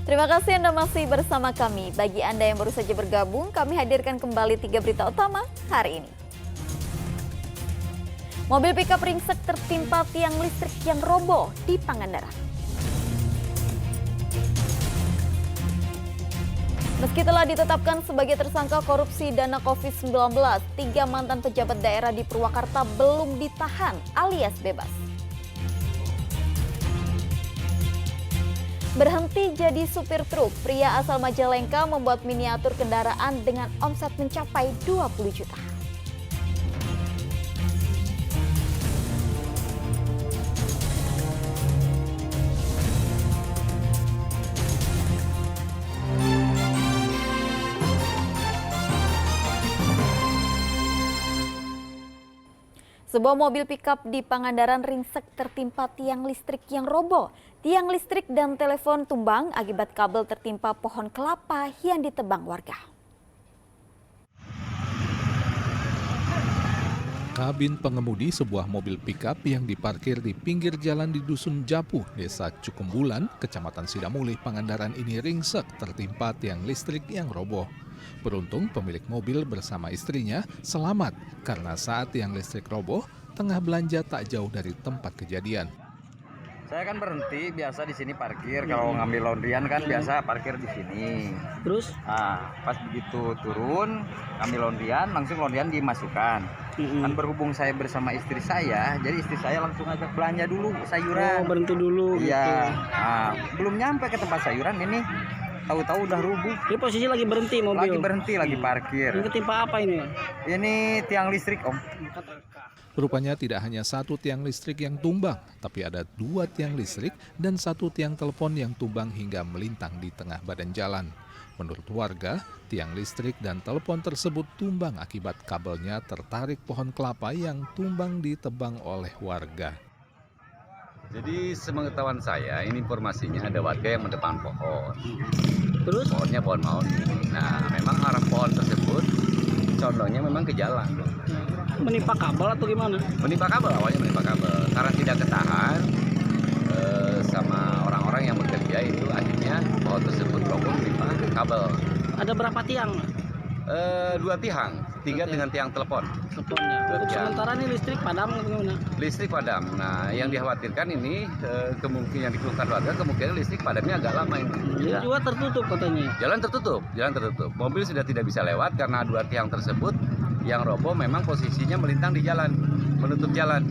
Terima kasih Anda masih bersama kami. Bagi Anda yang baru saja bergabung, kami hadirkan kembali 3 berita utama hari ini. Mobil pickup ringsek tertimpa tiang listrik yang roboh di Pangandaran. Meski telah ditetapkan sebagai tersangka korupsi dana COVID-19, 3 mantan pejabat daerah di Purwakarta belum ditahan alias bebas. Berhenti jadi supir truk, pria asal Majalengka membuat miniatur kendaraan dengan omset mencapai 20 juta. Sebuah mobil pickup di Pangandaran ringsek tertimpa tiang listrik yang roboh. Tiang listrik dan telepon tumbang akibat kabel tertimpa pohon kelapa yang ditebang warga. Kabin pengemudi sebuah mobil pickup yang diparkir di pinggir jalan di Dusun Japuh, Desa Cukumbulan, Kecamatan Sidamulih, Pangandaran ini ringsek tertimpa tiang listrik yang roboh. Beruntung pemilik mobil bersama istrinya selamat karena saat tiang listrik roboh tengah belanja tak jauh dari tempat kejadian. Saya kan berhenti biasa di sini parkir, kalau ngambil laundryan kan biasa parkir di sini. Terus? Nah, pas begitu turun ngambil laundryan, langsung laundryan dimasukkan. Kan berhubung saya bersama istri saya, jadi istri saya langsung ajak belanja dulu sayuran. Oh, berhenti dulu. Iya. Gitu. Nah, belum nyampe ke tempat sayuran ini, tahu-tahu udah rubuh. Ini posisi lagi berhenti mobil. Lagi berhenti, lagi parkir. Ini ketimpa apa ini? Ini tiang listrik, Om. Rupanya tidak hanya satu tiang listrik yang tumbang, tapi ada 2 tiang listrik dan 1 tiang telepon yang tumbang hingga melintang di tengah badan jalan. Menurut warga, tiang listrik dan telepon tersebut tumbang akibat kabelnya tertarik pohon kelapa yang tumbang ditebang oleh warga. Jadi sepengetahuan saya, ini informasinya ada warga yang mendepan pohon. Terus? Pohonnya pohon mahoni. Nah, memang arah pohon tersebut condongnya memang ke jalan. Menimpa kabel atau gimana? Menimpa kabel, awalnya menimpa kabel. Karena tidak ketahan sama orang-orang yang bekerja itu akhirnya pohon tersebut roboh menimpa kabel. Ada berapa tiang? 2 tiang, 3 dengan tiang telepon. Teleponnya. Untuk sementara ini listrik padam atau gimana? Listrik padam. Nah, yang dikhawatirkan ini kemungkinan yang dikeluhkan warga kemungkinan listrik padamnya agak lama ini. Ya. Juga tertutup katanya. Jalan tertutup. Mobil sudah tidak bisa lewat karena 2 tiang tersebut yang roboh memang posisinya melintang di jalan, menutup jalan.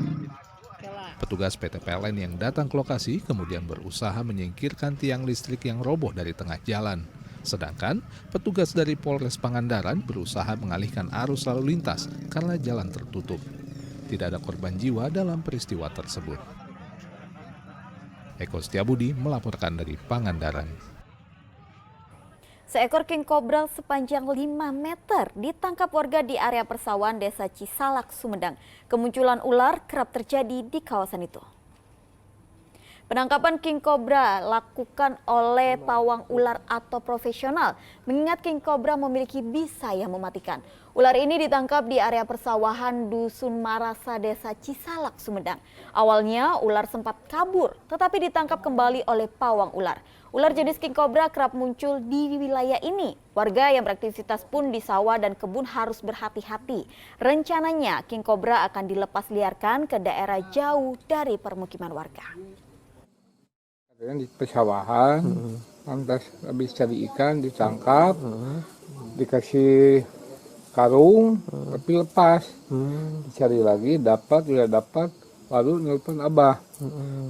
Petugas PT PLN yang datang ke lokasi kemudian berusaha menyingkirkan tiang listrik yang roboh dari tengah jalan. Sedangkan petugas dari Polres Pangandaran berusaha mengalihkan arus lalu lintas karena jalan tertutup. Tidak ada korban jiwa dalam peristiwa tersebut. Eko Setiabudi melaporkan dari Pangandaran. Seekor king cobra sepanjang 5 meter ditangkap warga di area persawahan Desa Cisalak, Sumedang. Kemunculan ular kerap terjadi di kawasan itu. Penangkapan king cobra lakukan oleh pawang ular atau profesional, mengingat king cobra memiliki bisa yang mematikan. Ular ini ditangkap di area persawahan Dusun Marasa, Desa Cisalak, Sumedang. Awalnya ular sempat kabur, tetapi ditangkap kembali oleh pawang ular. Ular jenis king cobra kerap muncul di wilayah ini. Warga yang beraktivitas pun di sawah dan kebun harus berhati-hati. Rencananya king cobra akan dilepas liarkan ke daerah jauh dari permukiman warga. Di persawahan, lantas habis cari ikan ditangkap, dikasih karung, tapi lepas. Dicari lagi, udah dapat, lalu nelpon Abah.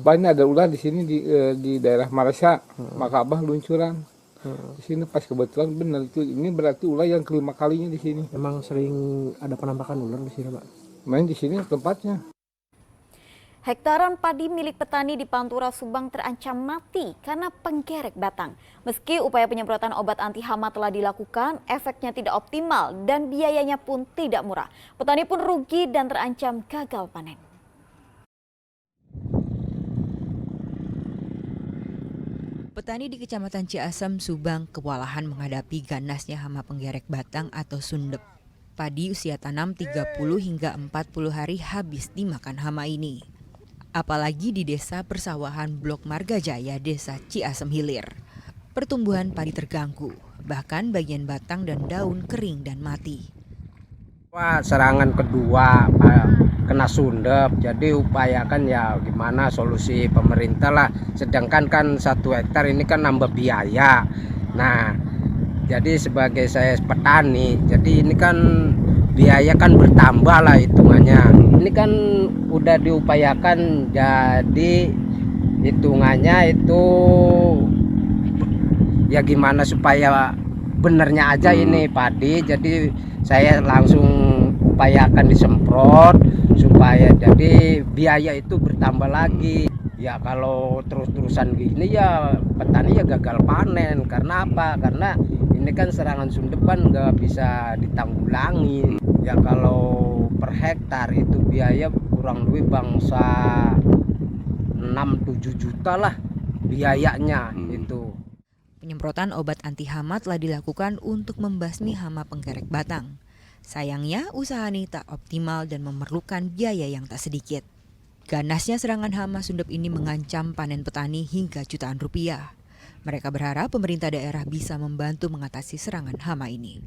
Abah, ini ada ular di sini di daerah Marasa, maka Abah luncuran. Di sini pas kebetulan benar itu, ini berarti ular yang kelima kalinya di sini. Emang sering ada penampakan ular di sini, Pak? Main di sini tempatnya. Hektaran padi milik petani di Pantura, Subang terancam mati karena penggerek batang. Meski upaya penyemprotan obat anti hama telah dilakukan, efeknya tidak optimal dan biayanya pun tidak murah. Petani pun rugi dan terancam gagal panen. Petani di Kecamatan Ciasem, Subang kewalahan menghadapi ganasnya hama penggerek batang atau sundep. Padi usia tanam 30 hingga 40 hari habis dimakan hama ini. Apalagi di desa persawahan Blok Margajaya, Desa Ciasem Hilir. pertumbuhan padi terganggu, bahkan bagian batang dan daun kering dan mati. Wah, serangan kedua kena sundep, jadi upayakan ya gimana solusi pemerintah lah. Sedangkan kan 1 hektar ini kan nambah biaya. Nah, jadi sebagai saya petani, jadi ini kan biaya kan bertambah lah hitungannya. Ini kan udah diupayakan, jadi hitungannya itu ya gimana supaya benernya aja ini padi. Jadi saya langsung upayakan disemprot supaya jadi biaya itu bertambah lagi. Ya kalau terus-terusan gini ya petani ya gagal panen. Karena apa? Karena ini kan serangan sundepan nggak bisa ditanggulangi. Ya kalau per hektar itu biaya kurang lebih bangsa 6-7 juta lah biayanya itu. Penyemprotan obat anti hama telah dilakukan untuk membasmi hama penggerek batang. Sayangnya, usaha ini tak optimal dan memerlukan biaya yang tak sedikit. Ganasnya serangan hama sundep ini mengancam panen petani hingga jutaan rupiah. Mereka berharap pemerintah daerah bisa membantu mengatasi serangan hama ini.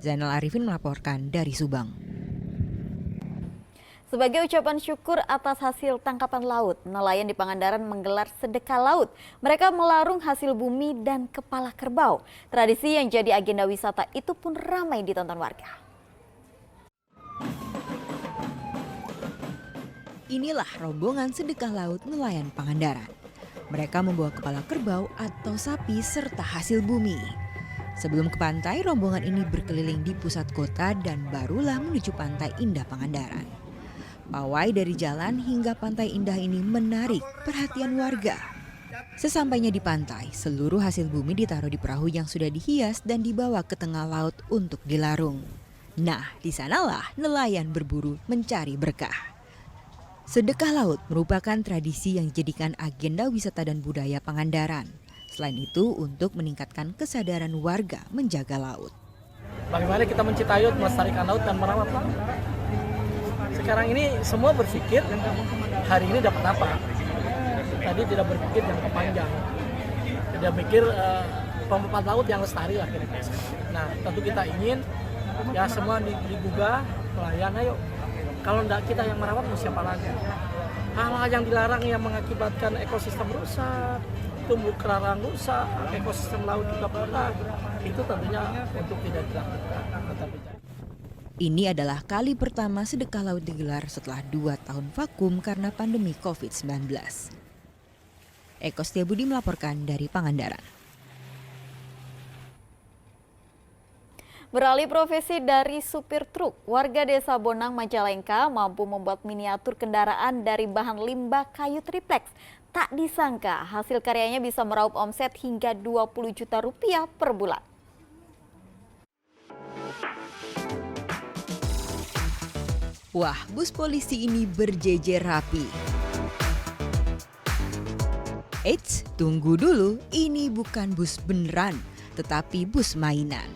Zainal Arifin melaporkan dari Subang. Sebagai ucapan syukur atas hasil tangkapan laut, nelayan di Pangandaran menggelar sedekah laut. Mereka melarung hasil bumi dan kepala kerbau. Tradisi yang jadi agenda wisata itu pun ramai ditonton warga. Inilah rombongan sedekah laut nelayan Pangandaran. Mereka membawa kepala kerbau atau sapi serta hasil bumi. Sebelum ke pantai, rombongan ini berkeliling di pusat kota dan barulah menuju Pantai Indah Pangandaran. Pawai dari jalan hingga Pantai Indah ini menarik perhatian warga. Sesampainya di pantai, seluruh hasil bumi ditaruh di perahu yang sudah dihias dan dibawa ke tengah laut untuk dilarung. Nah, di sanalah nelayan berburu mencari berkah. Sedekah laut merupakan tradisi yang dijadikan agenda wisata dan budaya Pangandaran. Selain itu, untuk meningkatkan kesadaran warga menjaga laut. Bagaimana kita mencintai laut, melestarikan laut dan merawat laut. Sekarang ini semua berpikir hari ini dapat apa. Tadi tidak berpikir jangka panjang. Tidak mikir pemanfaat laut yang lestari lah kira-kira. Nah, tentu kita ingin ya semua digugah, nelayan ayo. Kalau enggak kita yang merawat mau siapa lagi? Hal-hal yang dilarang yang mengakibatkan ekosistem rusak, tumbuh karang rusak, ekosistem laut juga punah. Itu tentunya untuk tidak dilakukan. Ini adalah kali pertama sedekah laut digelar setelah 2 tahun vakum karena pandemi COVID-19. Eko Setiabudi melaporkan dari Pangandaran. Beralih profesi dari supir truk, warga desa Bonang Majalengka mampu membuat miniatur kendaraan dari bahan limbah kayu tripleks. Tak disangka hasil karyanya bisa meraup omset hingga 20 juta rupiah per bulan. Wah, bus polisi ini berjejer rapi. Eits, tunggu dulu, ini bukan bus beneran, tetapi bus mainan.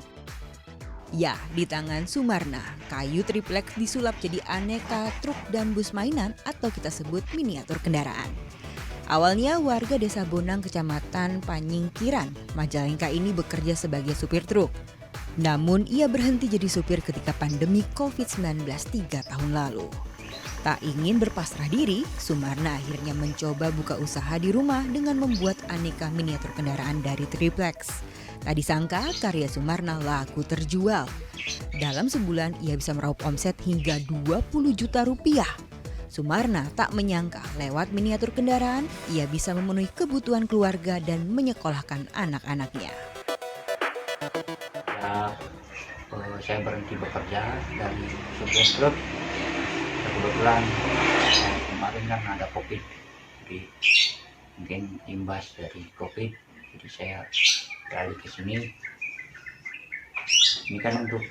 Ya, di tangan Sumarna, kayu tripleks disulap jadi aneka truk dan bus mainan atau kita sebut miniatur kendaraan. Awalnya warga desa Bonang, kecamatan Panyingkiran, Majalengka ini bekerja sebagai supir truk. Namun ia berhenti jadi supir ketika pandemi COVID-19 3 tahun lalu. Tak ingin berpasrah diri, Sumarna akhirnya mencoba buka usaha di rumah dengan membuat aneka miniatur kendaraan dari tripleks. Tak disangka karya Sumarna laku terjual. Dalam sebulan ia bisa meraup omset hingga 20 juta rupiah. Sumarna tak menyangka lewat miniatur kendaraan ia bisa memenuhi kebutuhan keluarga dan menyekolahkan anak-anaknya. Saya berhenti bekerja dari supir truk. Kebetulan kemarin kan ada COVID, jadi mungkin imbas dari COVID, jadi saya beralih ke sini. Ini kan untuk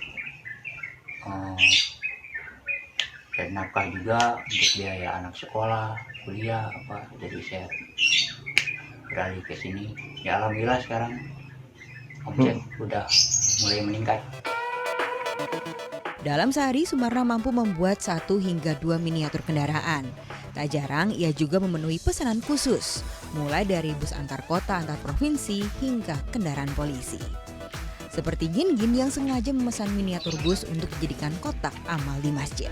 cari nafkah juga untuk biaya anak sekolah, kuliah apa. Jadi saya beralih ke sini. Ya alhamdulillah sekarang omset udah mulai meningkat. Dalam sehari, Sumarna mampu membuat 1 hingga 2 miniatur kendaraan. Tak jarang ia juga memenuhi pesanan khusus, mulai dari bus antar kota antar provinsi hingga kendaraan polisi. Seperti Gin-Gin yang sengaja memesan miniatur bus untuk dijadikan kotak amal di masjid.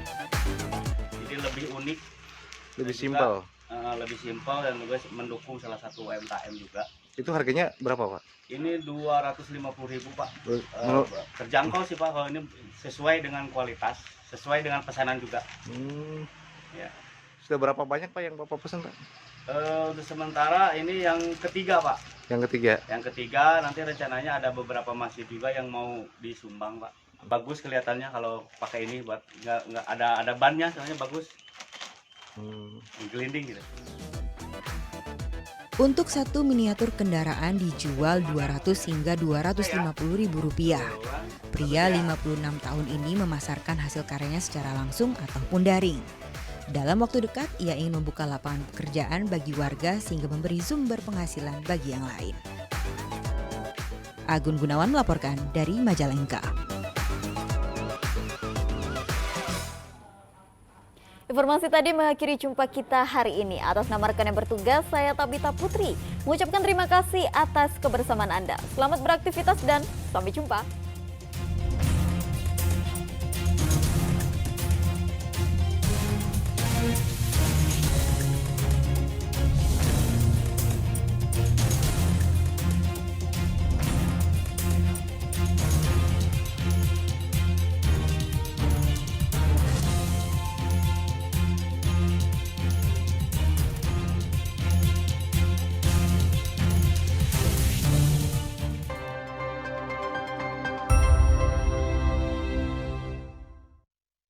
Jadi lebih unik, Lebih simpel. lebih simpel dan juga mendukung salah satu UMKM juga. Itu harganya berapa, Pak? Ini 250.000 Pak. Menurut- Terjangkau sih Pak, kalau ini sesuai dengan kualitas, sesuai dengan pesanan juga. Ya. Sudah berapa banyak, Pak, yang Bapak pesan, Pak? Untuk sementara ini yang ketiga Pak. Yang ketiga. Yang ketiga nanti rencananya ada beberapa masjid juga yang mau disumbang Pak. Bagus kelihatannya kalau pakai ini buat nggak ada bannya, soalnya bagus. Gelinding gitu. Untuk satu miniatur kendaraan dijual 200 hingga 250 ribu rupiah. Pria 56 tahun ini memasarkan hasil karyanya secara langsung ataupun daring. Dalam waktu dekat, ia ingin membuka lapangan pekerjaan bagi warga sehingga memberi sumber penghasilan bagi yang lain. Agun Gunawan melaporkan dari Majalengka. Informasi tadi mengakhiri jumpa kita hari ini. Atas nama rekan yang bertugas, saya Tabita Putri mengucapkan terima kasih atas kebersamaan Anda. Selamat beraktivitas dan sampai jumpa.